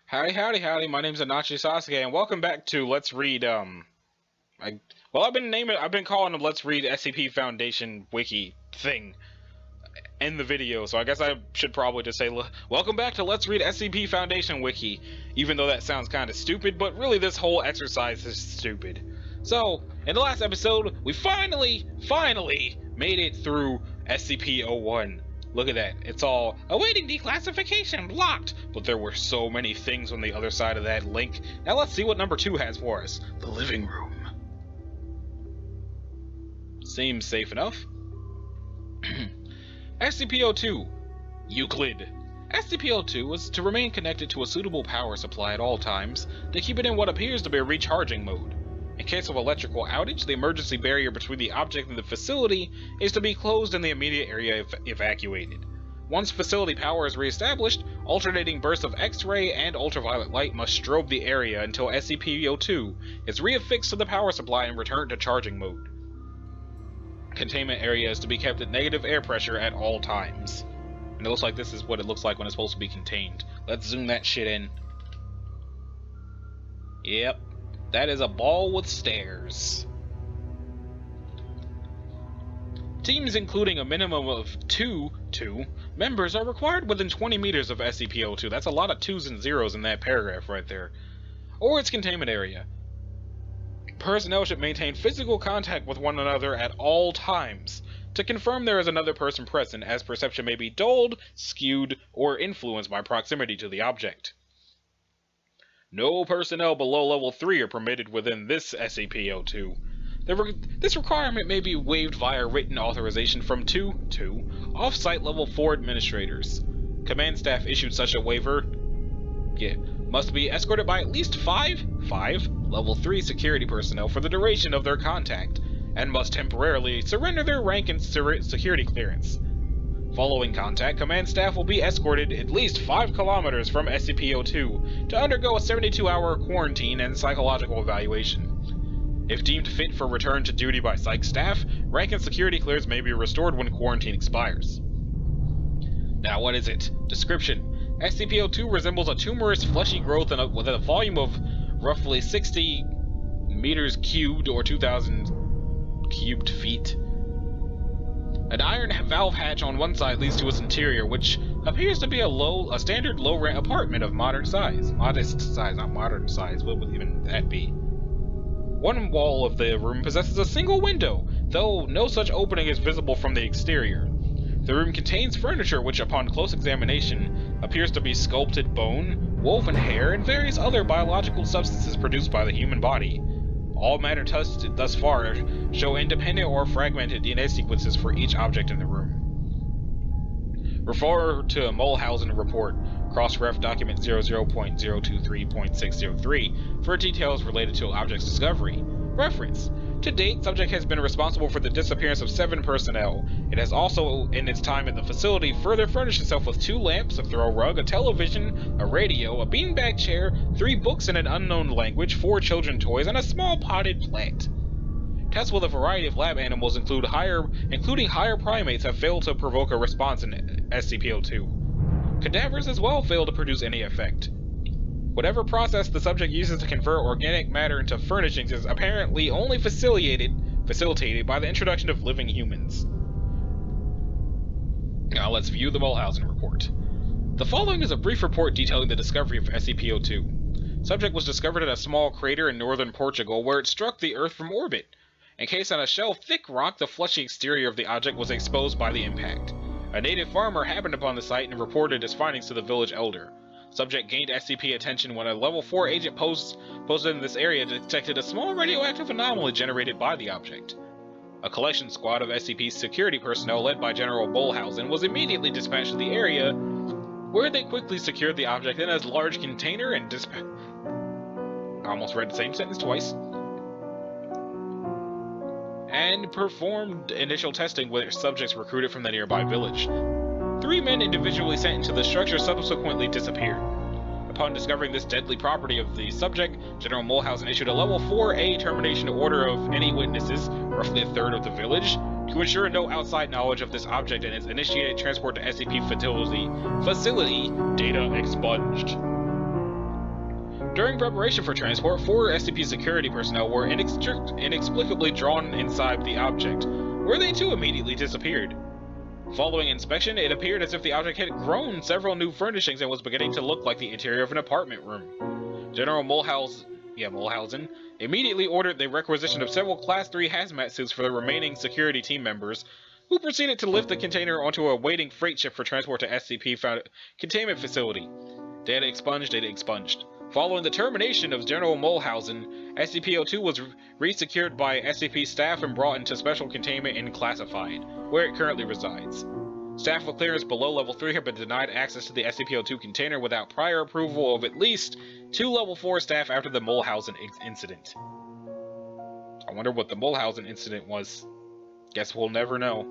Howdy, howdy, howdy. My name's Anachi Sasuke, and welcome back to Let's Read. I've been calling them Let's Read SCP Foundation wiki thing in the video, so I guess I should probably just say welcome back to Let's Read SCP Foundation wiki, even though that sounds kind of stupid, but really this whole exercise is stupid. So, in the last episode, we finally made it through SCP-01. Look at that. It's all awaiting declassification, blocked. But there were so many things on the other side of that link. Now let's see what number 2 has for us. The living room. Seems safe enough. SCP-02. Euclid. SCP-02 was to remain connected to a suitable power supply at all times to keep it in what appears to be a recharging mode. In case of electrical outage, the emergency barrier between the object and the facility is to be closed and the immediate area evacuated. Once facility power is reestablished, alternating bursts of X-ray and ultraviolet light must strobe the area until SCP-02 is reaffixed to the power supply and returned to charging mode. Containment area is to be kept at negative air pressure at all times. And it looks like this is what it looks like when it's supposed to be contained. Let's zoom that shit in. Yep. That is a ball with stairs. Teams including a minimum of two members are required within 20 meters of SCP-02. That's a lot of 2s and 0s in that paragraph right there. Or its containment area. Personnel should maintain physical contact with one another at all times to confirm there is another person present, as perception may be dulled, skewed, or influenced by proximity to the object. No personnel below level 3 are permitted within this SCP-02. This requirement may be waived via written authorization from 2 off-site level 4 administrators. Command staff issued such a waiver must be escorted by at least 5 level 3 security personnel for the duration of their contact, and must temporarily surrender their rank and security clearance. Following contact, command staff will be escorted at least 5 kilometers from SCP-02 to undergo a 72-hour quarantine and psychological evaluation. If deemed fit for return to duty by psych staff, rank and security clearance may be restored when quarantine expires. Now what is it? Description. SCP-02 resembles a tumorous fleshy growth with a volume of roughly 60 meters cubed or 2,000 cubed feet. An iron valve hatch on one side leads to its interior, which appears to be a standard low-rent apartment of modest size. Not modern size. What would even that be? One wall of the room possesses a single window, though no such opening is visible from the exterior. The room contains furniture which, upon close examination, appears to be sculpted bone, woven hair, and various other biological substances produced by the human body. All matter tested thus far show independent or fragmented DNA sequences for each object in the room. Refer to Mulhausen report, cross-ref document 00.023.603 for details related to object's discovery. Reference. To date, subject has been responsible for the disappearance of 7 personnel. It has also, in its time at the facility, further furnished itself with 2 lamps, a throw rug, a television, a radio, a beanbag chair, 3 books in an unknown language, 4 children's toys, and a small potted plant. Tests with a variety of lab animals including higher primates have failed to provoke a response in SCP-02. Cadavers as well fail to produce any effect. Whatever process the subject uses to convert organic matter into furnishings is apparently only facilitated by the introduction of living humans. Now let's view the Mulhausen report. The following is a brief report detailing the discovery of SCP-02. Subject was discovered in a small crater in northern Portugal where it struck the Earth from orbit. Encased on a shell of thick rock, the fleshy exterior of the object was exposed by the impact. A native farmer happened upon the site and reported his findings to the village elder. Subject gained SCP attention when a level 4 agent posted in this area detected a small radioactive anomaly generated by the object. A collection squad of SCP security personnel led by General Mulhausen was immediately dispatched to the area, where they quickly secured the object in a large container and I almost read the same sentence twice. And performed initial testing with subjects recruited from the nearby village. 3 men individually sent into the structure subsequently disappeared. Upon discovering this deadly property of the subject, General Mulhausen issued a Level 4A termination order of any witnesses, roughly a third of the village, to ensure no outside knowledge of this object and its initiated transport to SCP facility, data expunged. During preparation for transport, 4 SCP security personnel were inexplicably drawn inside the object, where they too immediately disappeared. Following inspection, it appeared as if the object had grown several new furnishings and was beginning to look like the interior of an apartment room. General Mulhausen immediately ordered the requisition of several Class 3 hazmat suits for the remaining security team members, who proceeded to lift the container onto a waiting freight ship for transport to SCP containment facility. Data expunged. Following the termination of General Mulhausen, SCP-02 was resecured by SCP staff and brought into special containment and classified, where it currently resides. Staff with clearance below Level 3 have been denied access to the SCP-02 container without prior approval of at least 2 Level 4 staff after the Mulhausen incident. I wonder what the Mulhausen incident was. Guess we'll never know.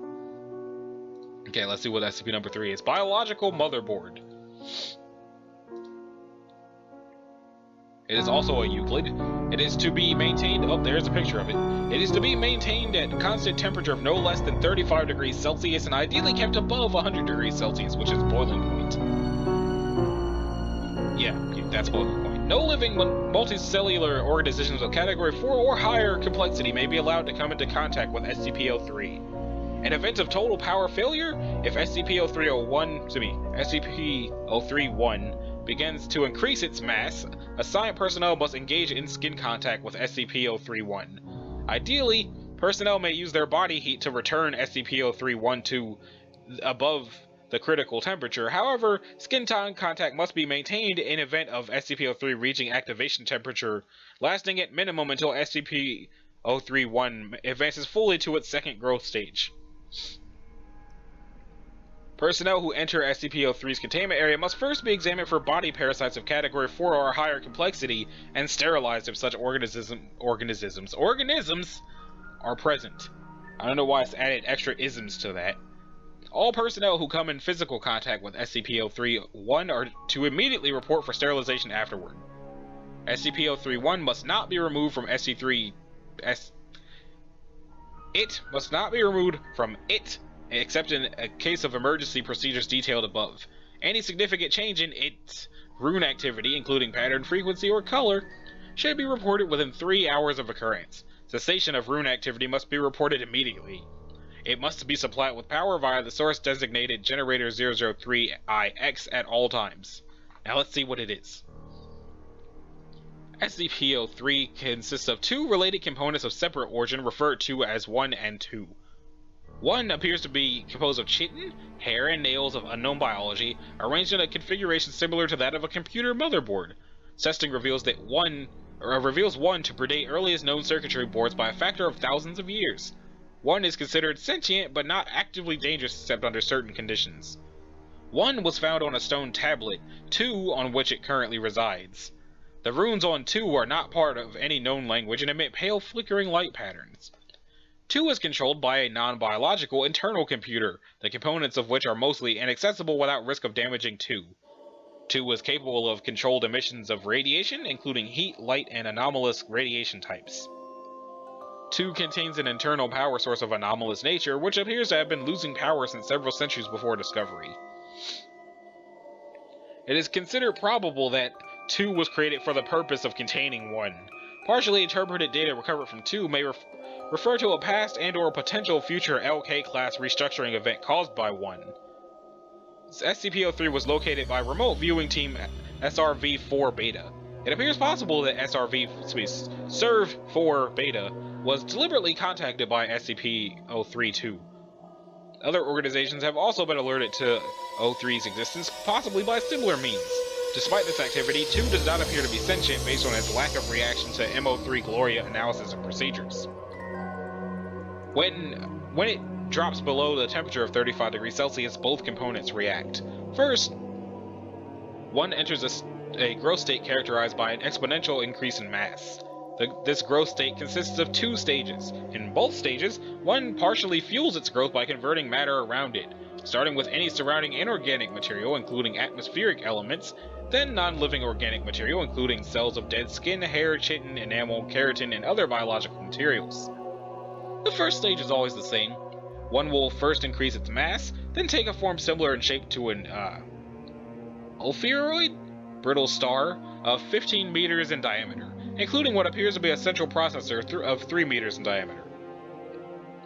Okay, let's see what SCP number 3 is. Biological Motherboard. It is also a Euclid. It is to be maintained, oh, there's a picture of it. It is to be maintained at a constant temperature of no less than 35 degrees Celsius and ideally kept above 100 degrees Celsius, which is boiling point. Yeah, that's boiling point. No living multicellular organisms of Category 4 or higher complexity may be allowed to come into contact with SCP-03. In event of total power failure, if SCP-03-1 begins to increase its mass, assigned personnel must engage in skin contact with SCP-031. Ideally, personnel may use their body heat to return SCP-031 to above the critical temperature. However, skin contact must be maintained in event of SCP-03 reaching activation temperature, lasting at minimum until SCP-031 advances fully to its second growth stage. Personnel who enter SCP-03's containment area must first be examined for body parasites of Category 4 or higher complexity and sterilized if such organisms are present. I don't know why it's added extra isms to that. All personnel who come in physical contact with SCP-03-1 are to immediately report for sterilization afterward. SCP-031 must not be removed from It must not be removed from it, except in a case of emergency procedures detailed above. Any significant change in its rune activity, including pattern, frequency, or color, should be reported within 3 hours of occurrence. Cessation of rune activity must be reported immediately. It must be supplied with power via the source designated Generator 003-IX at all times. Now let's see what it is. SCP-03 consists of 2 related components of separate origin referred to as 1 and 2. 1 appears to be composed of chitin, hair, and nails of unknown biology, arranged in a configuration similar to that of a computer motherboard. Testing reveals that 1 to predate earliest known circuitry boards by a factor of thousands of years. 1 is considered sentient, but not actively dangerous except under certain conditions. 1 was found on a stone tablet, 2 on which it currently resides. The runes on 2 are not part of any known language and emit pale flickering light patterns. 2 is controlled by a non-biological internal computer, the components of which are mostly inaccessible without risk of damaging 2. 2 is capable of controlled emissions of radiation, including heat, light, and anomalous radiation types. 2 contains an internal power source of anomalous nature, which appears to have been losing power since several centuries before discovery. It is considered probable that 2 was created for the purpose of containing 1. Partially interpreted data recovered from 2 may refer to a past and/or potential future LK-class restructuring event caused by 1. SCP-03 was located by remote viewing team SRV-4 Beta. It appears possible that SRV-4 Beta was deliberately contacted by SCP-03-2. Other organizations have also been alerted to 03's existence, possibly by similar means. Despite this activity, 2 does not appear to be sentient based on its lack of reaction to MO3 Gloria analysis and procedures. When it drops below the temperature of 35 degrees Celsius, both components react. First, 1 enters a growth state characterized by an exponential increase in mass. This growth state consists of 2 stages. In both stages, 1 partially fuels its growth by converting matter around it, starting with any surrounding inorganic material, including atmospheric elements, then non-living organic material, including cells of dead skin, hair, chitin, enamel, keratin, and other biological materials. The first stage is always the same. 1 will first increase its mass, then take a form similar in shape to an ophiuroid, brittle star of 15 meters in diameter, including what appears to be a central processor of 3 meters in diameter.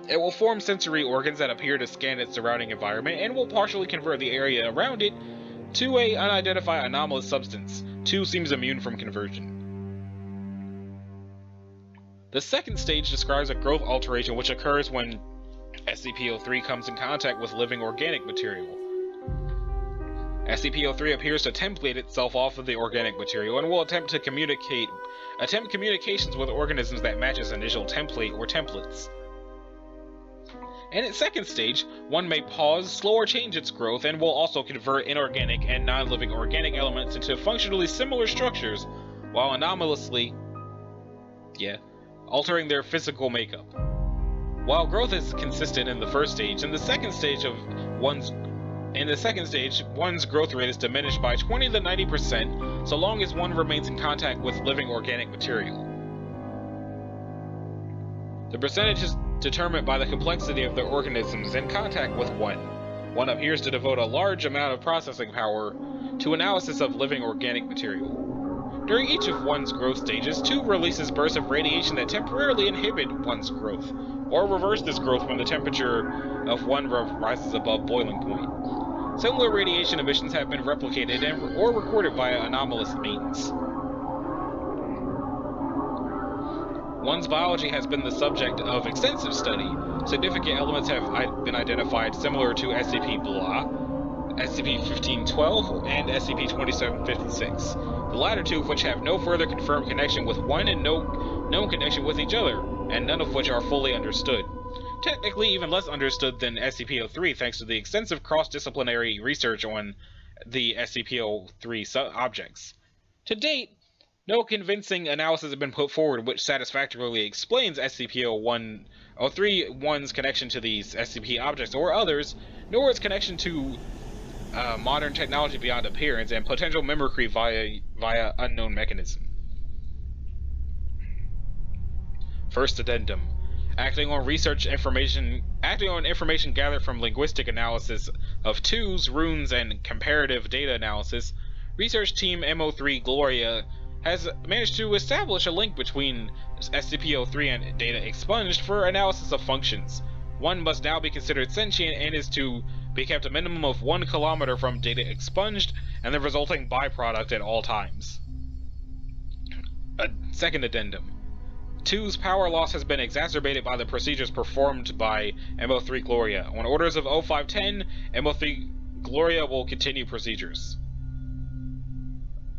It will form sensory organs that appear to scan its surrounding environment and will partially convert the area around it to an unidentified anomalous substance. 2 seems immune from conversion. The second stage describes a growth alteration which occurs when SCP-03 comes in contact with living organic material. SCP-03 appears to template itself off of the organic material and will attempt communications with organisms that match its initial template or templates. In its second stage, one may pause, slow or change its growth, and will also convert inorganic and non-living organic elements into functionally similar structures, while anomalously, altering their physical makeup. While growth is consistent in the first stage, in the second stage, one's growth rate is diminished by 20 to 90%, so long as one remains in contact with living organic material. The percentage is determined by the complexity of the organisms in contact with one. One appears to devote a large amount of processing power to analysis of living organic material. During each of one's growth stages, 2 releases bursts of radiation that temporarily inhibit one's growth, or reverse this growth when the temperature of one rises above boiling point. Similar radiation emissions have been replicated or recorded via anomalous means. One's biology has been the subject of extensive study. Significant elements have been identified similar to SCP-Blah, SCP-1512, and SCP-2756, the latter 2 of which have no further confirmed connection with one and no known connection with each other, and none of which are fully understood. Technically even less understood than SCP-03 thanks to the extensive cross-disciplinary research on the SCP-03 objects. To date, no convincing analysis has been put forward which satisfactorily explains SCP-03-1's connection to these SCP objects or others, nor its connection to modern technology beyond appearance and potential mimicry via unknown mechanism. First Addendum. Acting on information gathered from linguistic analysis of 2s, runes, and comparative data analysis, research team MO3 Gloria has managed to establish a link between SCP-03 and data expunged for analysis of functions. One must now be considered sentient and is to be kept a minimum of 1 kilometer from data expunged and the resulting byproduct at all times. Second Addendum. 2's power loss has been exacerbated by the procedures performed by MO3 Gloria. On orders of 0510, MO3 Gloria will continue procedures.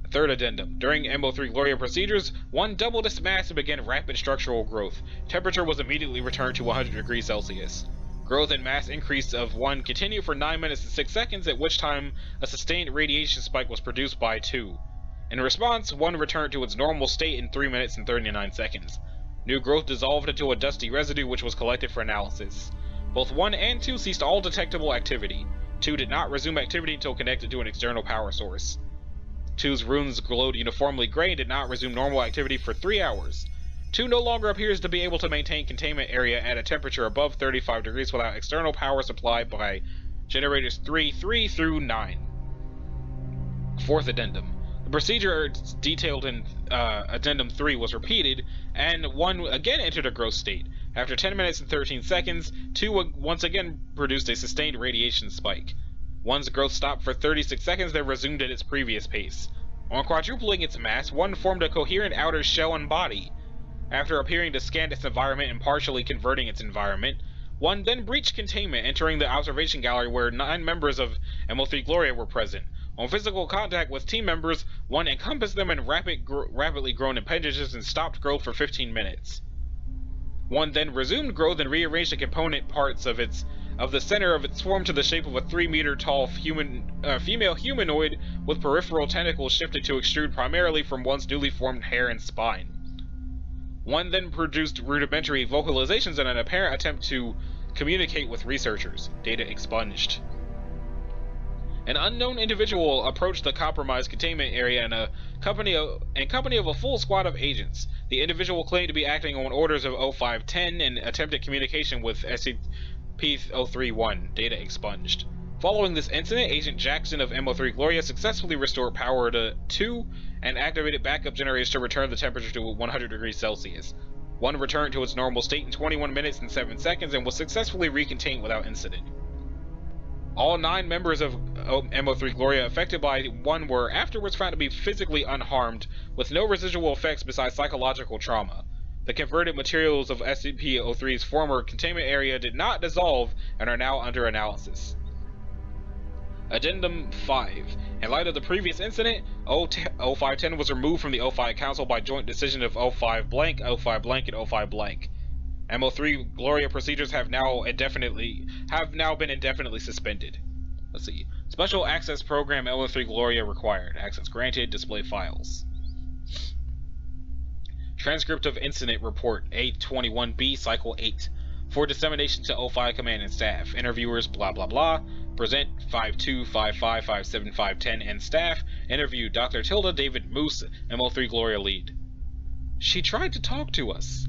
Third Addendum. During MO3 Gloria procedures, 1 doubled its mass and began rapid structural growth. Temperature was immediately returned to 100 degrees Celsius. Growth and mass increase of 1 continued for 9 minutes and 6 seconds, at which time a sustained radiation spike was produced by 2. In response, 1 returned to its normal state in 3 minutes and 39 seconds. New growth dissolved into a dusty residue which was collected for analysis. Both 1 and 2 ceased all detectable activity. 2 did not resume activity until connected to an external power source. 2's runes glowed uniformly gray and did not resume normal activity for 3 hours. 2 no longer appears to be able to maintain containment area at a temperature above 35 degrees without external power supplied by generators 3 through 9. Fourth Addendum. The procedure detailed in Addendum 3 was repeated, and 1 again entered a growth state. After 10 minutes and 13 seconds, 2 once again produced a sustained radiation spike. 1's growth stopped for 36 seconds, then resumed at its previous pace. On quadrupling its mass, 1 formed a coherent outer shell and body. After appearing to scan its environment and partially converting its environment, 1 then breached containment, entering the observation gallery where 9 members of MO3 Gloria were present. On physical contact with team members, 1 encompassed them in rapidly grown appendages and stopped growth for 15 minutes. 1 then resumed growth and rearranged the component parts of the center of its form to the shape of a 3-meter-tall female humanoid with peripheral tentacles shifted to extrude primarily from 1's newly formed hair and spine. 1 then produced rudimentary vocalizations in an apparent attempt to communicate with researchers. Data expunged. An unknown individual approached the compromised containment area in company of a full squad of agents. The individual claimed to be acting on orders of 0510 and attempted communication with SCP-031. Data expunged. Following this incident, Agent Jackson of MO3 Gloria successfully restored power to 2 and activated backup generators to return the temperature to 100 degrees Celsius. One returned to its normal state in 21 minutes and 7 seconds and was successfully recontained without incident. All 9 members of MO3 Gloria affected by 1 were afterwards found to be physically unharmed, with no residual effects besides psychological trauma. The converted materials of SCP-03's former containment area did not dissolve and are now under analysis. Addendum 5. In light of the previous incident, 0510 was removed from the 05 Council by joint decision of 05 blank, 05 blank, and 05 blank. MO3 Gloria procedures have now been indefinitely suspended. Let's see. Special access program MO3 Gloria required. Access granted. Display files. Transcript of incident report A21B Cycle 8. For dissemination to 05 command and staff. Interviewers blah blah blah. Present 5255575510 and staff. Interview Dr. Tilda David Moose, MO3 Gloria lead. She tried to talk to us.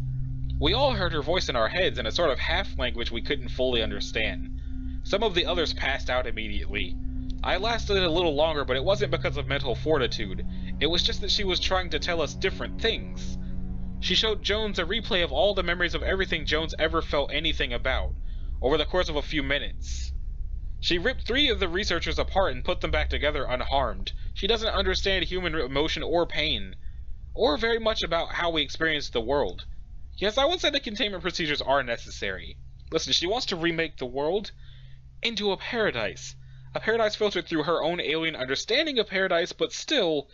We all heard her voice in our heads in a sort of half-language we couldn't fully understand. Some of the others passed out immediately. I lasted a little longer, but it wasn't because of mental fortitude. It was just that she was trying to tell us different things. She showed Jones a replay of all the memories of everything Jones ever felt anything about, over the course of a few minutes. She ripped 3 of the researchers apart and put them back together unharmed. She doesn't understand human emotion or pain, or very much about how we experience the world. Yes, I would say the containment procedures are necessary. Listen, she wants to remake the world into a paradise. A paradise filtered through her own alien understanding of paradise, but still,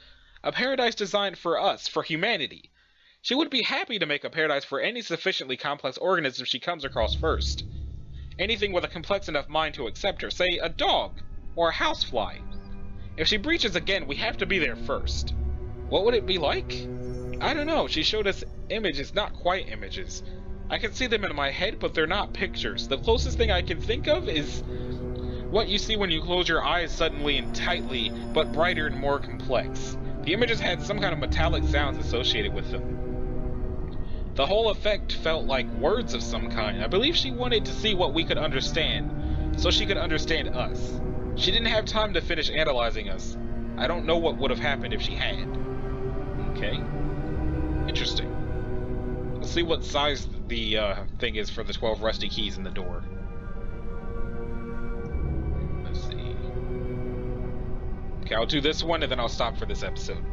a paradise designed for us, for humanity. She would be happy to make a paradise for any sufficiently complex organism she comes across first. Anything with a complex enough mind to accept her, say a dog, or a housefly. If she breaches again, we have to be there first. What would it be like? I don't know, she showed us images, not quite images. I can see them in my head, but they're not pictures. The closest thing I can think of is what you see when you close your eyes suddenly and tightly, but brighter and more complex. The images had some kind of metallic sounds associated with them. The whole effect felt like words of some kind. I believe she wanted to see what we could understand, so she could understand us. She didn't have time to finish analyzing us. I don't know what would have happened if she had. Okay. Interesting. Let's see what size the thing is for the 12 rusty keys in the door. Let's see. Okay, I'll do this one and then I'll stop for this episode.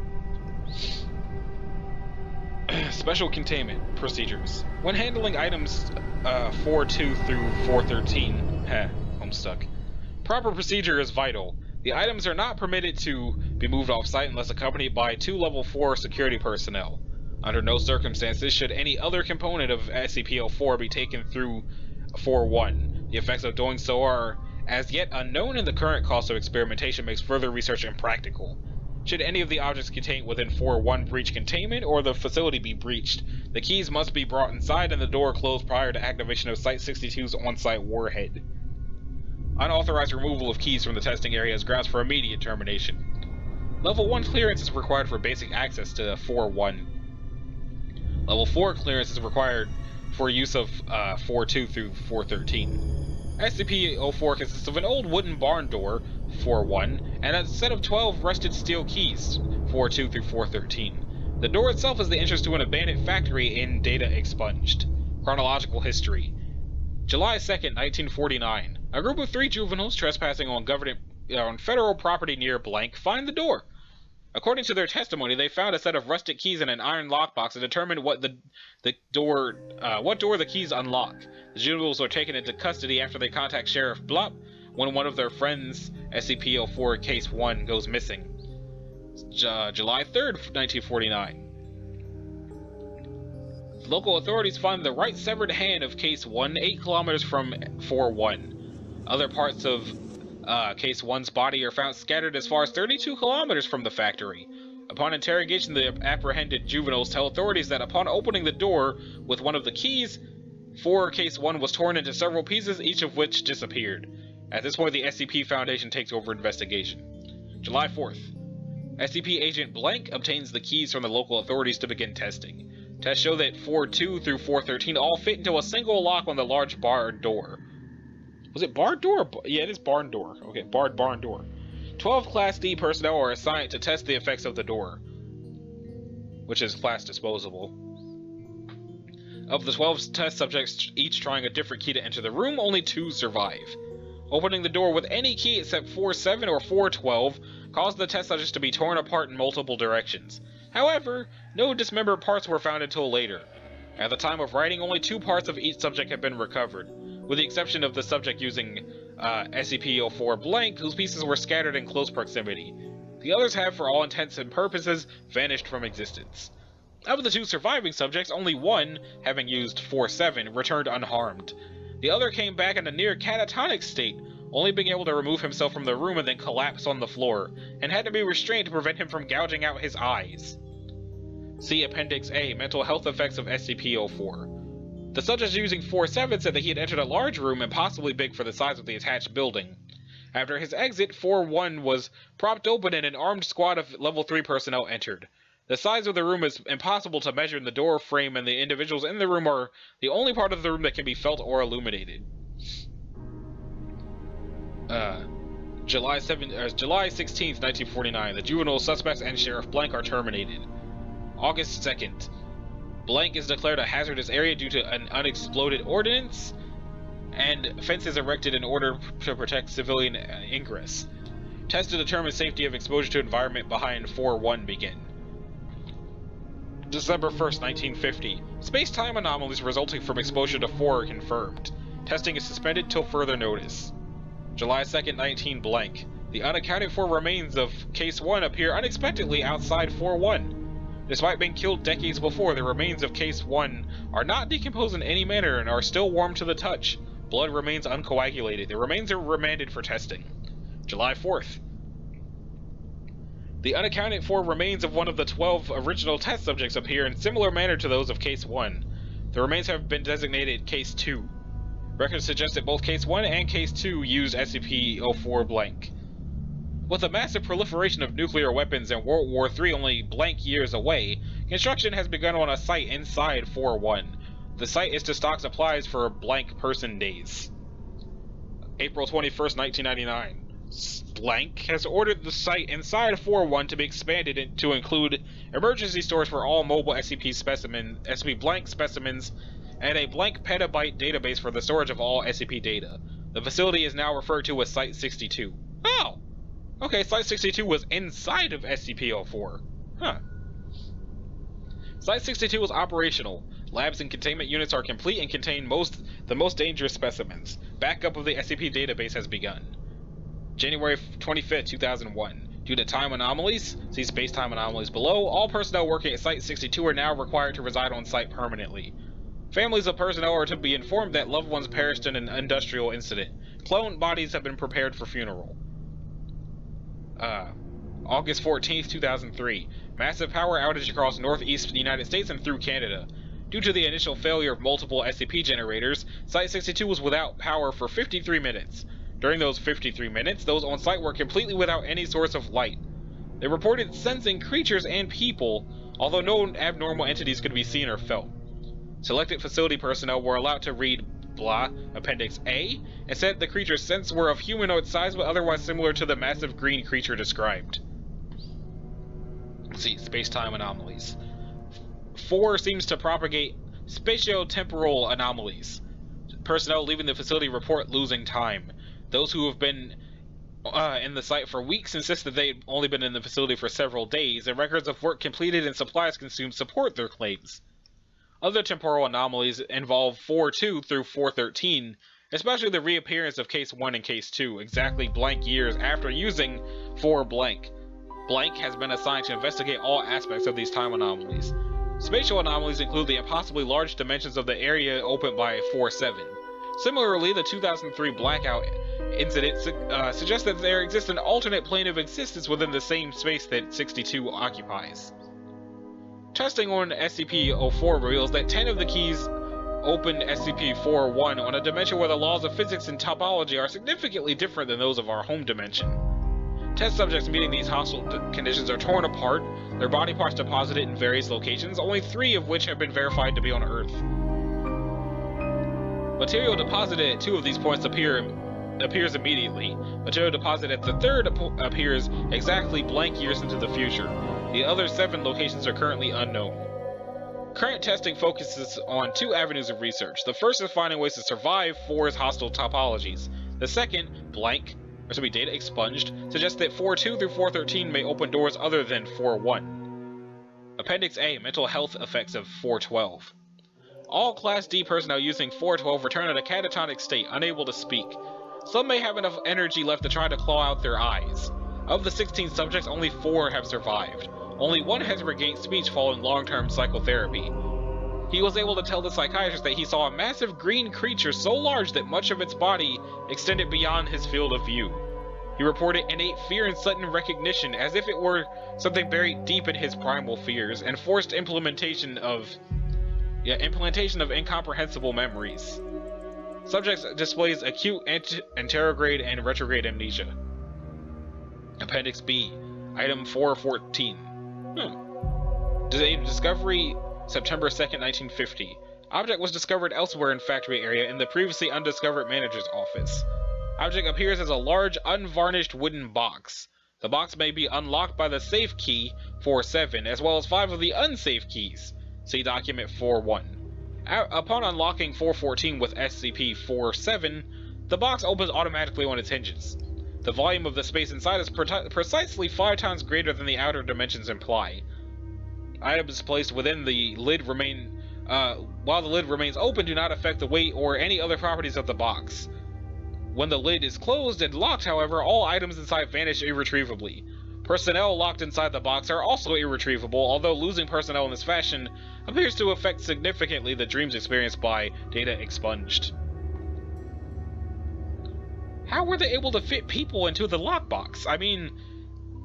Special containment procedures. When handling items 4.2 through 4.13, Homestuck. Proper procedure is vital. The items are not permitted to be moved off-site unless accompanied by 2 level 4 security personnel. Under no circumstances should any other component of SCP-04 be taken through 4.1. The effects of doing so are as yet unknown, and the current cost of experimentation makes further research impractical. Should any of the objects contained within 4.1 breach containment or the facility be breached, the keys must be brought inside and the door closed prior to activation of Site-62's on-site warhead. Unauthorized removal of keys from the testing area is grounds for immediate termination. Level 1 clearance is required for basic access to 4.1. Level 4 clearance is required for use of 4.2 through 4.13. SCP-04 consists of an old wooden barn door, 4.1, and a set of 12 rusted steel keys, 4.2 through 4.13. The door itself is the entrance to an abandoned factory in Data Expunged. Chronological history. July 2nd, 1949. A group of 3 juveniles trespassing on federal property near blank find the door. According to their testimony, they found a set of rusted keys in an iron lockbox and determined what door the keys unlock. The juveniles were taken into custody after they contact Sheriff Blup when one of their friends, SCP-04 Case 1, goes missing. July 3rd, 1949. Local authorities find the right severed hand of Case 1 8 kilometers from 4.1. Other parts of Case 1's body are found scattered as far as 32 kilometers from the factory. Upon interrogation, the apprehended juveniles tell authorities that upon opening the door with one of the keys, Case 1 was torn into several pieces, each of which disappeared. At this point, the SCP Foundation takes over investigation. July 4th. SCP Agent Blank obtains the keys from the local authorities to begin testing. Tests show that 4.2 through 4.13 all fit into a single lock on the large barred door. Was it barred door? Yeah, it is barn door. Okay, barred barn door. 12 Class D personnel are assigned to test the effects of the door, which is class disposable. Of the 12 test subjects, each trying a different key to enter the room, only 2 survive. Opening the door with any key except 4-7 or 4-12 caused the test subjects to be torn apart in multiple directions. However, no dismembered parts were found until later. At the time of writing, only 2 parts of each subject had been recovered, with the exception of the subject using SCP-04 blank, whose pieces were scattered in close proximity. The others have, for all intents and purposes, vanished from existence. Of the 2 surviving subjects, only one, having used 4-7, returned unharmed. The other came back in a near catatonic state, only being able to remove himself from the room and then collapse on the floor, and had to be restrained to prevent him from gouging out his eyes. See Appendix A, Mental Health Effects of SCP-04. The subject using 4-7 said that he had entered a large room and possibly big for the size of the attached building. After his exit, 4-1 was propped open and an armed squad of Level 3 personnel entered. The size of the room is impossible to measure in the door frame, and the individuals in the room are the only part of the room that can be felt or illuminated. July 16th, 1949. The juvenile suspects and Sheriff Blank are terminated. August 2nd. Blank is declared a hazardous area due to an unexploded ordnance, and fences erected in order to protect civilian ingress. Tests to determine safety of exposure to environment behind 4-1 begin. December 1st, 1950. Space-time anomalies resulting from exposure to 4 are confirmed. Testing is suspended till further notice. July 2nd, 19 blank. The unaccounted for remains of Case 1 appear unexpectedly outside 4-1. Despite being killed decades before, the remains of Case 1 are not decomposed in any manner and are still warm to the touch. Blood remains uncoagulated. The remains are remanded for testing. July 4th. The unaccounted for remains of one of the 12 original test subjects appear in similar manner to those of Case 1. The remains have been designated Case 2. Records suggest that both Case 1 and Case 2 used SCP-04 blank. With the massive proliferation of nuclear weapons and World War III only blank years away, construction has begun on a site inside 4-1. The site is to stock supplies for blank person days. April 21st, 1999. Blank has ordered the site inside 4-1 to be expanded to include emergency stores for all mobile SCP blank specimens, and a blank petabyte database for the storage of all SCP data. The facility is now referred to as Site 62. Oh! Okay, Site 62 was inside of SCP-04. Huh. Site 62 is operational. Labs and containment units are complete and contain the most dangerous specimens. Backup of the SCP database has begun. January 25th, 2001. Due to time anomalies, see space-time anomalies below, all personnel working at Site 62 are now required to reside on site permanently. Families of personnel are to be informed that loved ones perished in an industrial incident. Cloned bodies have been prepared for funeral. August 14th, 2003. Massive power outage across northeast United States and through Canada. Due to the initial failure of multiple SCP generators, Site 62 was without power for 53 minutes. During those 53 minutes, those on site were completely without any source of light. They reported sensing creatures and people, although no abnormal entities could be seen or felt. Selected facility personnel were allowed to read blah, Appendix A, and said the creature's scents were of humanoid size but otherwise similar to the massive green creature described. Let's see, space-time anomalies. 4 seems to propagate spatio-temporal anomalies. Personnel leaving the facility report losing time. Those who have been in the site for weeks insist that they've only been in the facility for several days, and records of work completed and supplies consumed support their claims. Other temporal anomalies involve 4-2 through 4-13, especially the reappearance of Case 1 and Case 2, exactly blank years after using 4 blank. Blank has been assigned to investigate all aspects of these time anomalies. Spatial anomalies include the impossibly large dimensions of the area opened by 4-7. Similarly, the 2003 blackout incident suggests that there exists an alternate plane of existence within the same space that 62 occupies. Testing on SCP-04 reveals that 10 of the keys opened SCP-41 on a dimension where the laws of physics and topology are significantly different than those of our home dimension. Test subjects meeting these hostile conditions are torn apart, their body parts deposited in various locations, only 3 of which have been verified to be on Earth. Material deposited at 2 of these points appear appears immediately. Material deposit at the third appears exactly blank years into the future. The other 7 locations are currently unknown. Current testing focuses on 2 avenues of research. The first is finding ways to survive 4's hostile topologies. The second, data expunged, suggests that 4.2 through 4.13 may open doors other than 4.1. Appendix A, mental health effects of 4.12. All Class D personnel using 4.12 return in a catatonic state, unable to speak. Some may have enough energy left to try to claw out their eyes. Of the 16 subjects, only 4 have survived. Only 1 has regained speech following long-term psychotherapy. He was able to tell the psychiatrist that he saw a massive green creature so large that much of its body extended beyond his field of view. He reported innate fear and sudden recognition, as if it were something buried deep in his primal fears, and forced implantation of incomprehensible memories. Subject displays acute anterograde and retrograde amnesia. Appendix B, Item 414. Discovery, September 2nd, 1950. Object was discovered elsewhere in factory area in the previously undiscovered manager's office. Object appears as a large, unvarnished wooden box. The box may be unlocked by the safe key 47, as well as 5 of the unsafe keys. See document 4.1. Upon unlocking 414 with SCP-47, the box opens automatically on its hinges. The volume of the space inside is precisely 5 times greater than the outer dimensions imply. Items placed within the lid while the lid remains open do not affect the weight or any other properties of the box. When the lid is closed and locked, however, all items inside vanish irretrievably. Personnel locked inside the box are also irretrievable, although losing personnel in this fashion appears to affect significantly the dreams experienced by data expunged. How were they able to fit people into the lockbox? I mean,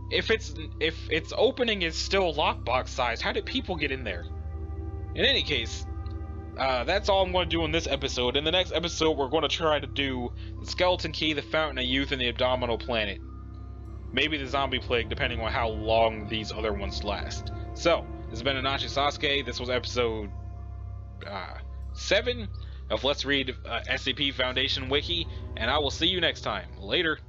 if its opening is still lockbox size, how did people get in there? In any case, that's all I'm going to do in this episode. In the next episode, we're going to try to do the Skeleton Key, the Fountain of Youth, and the Abdominal Planet. Maybe the Zombie Plague, depending on how long these other ones last. So, this has been Anachi Sasuke. This was episode 7 of Let's Read SCP Foundation Wiki, and I will see you next time. Later.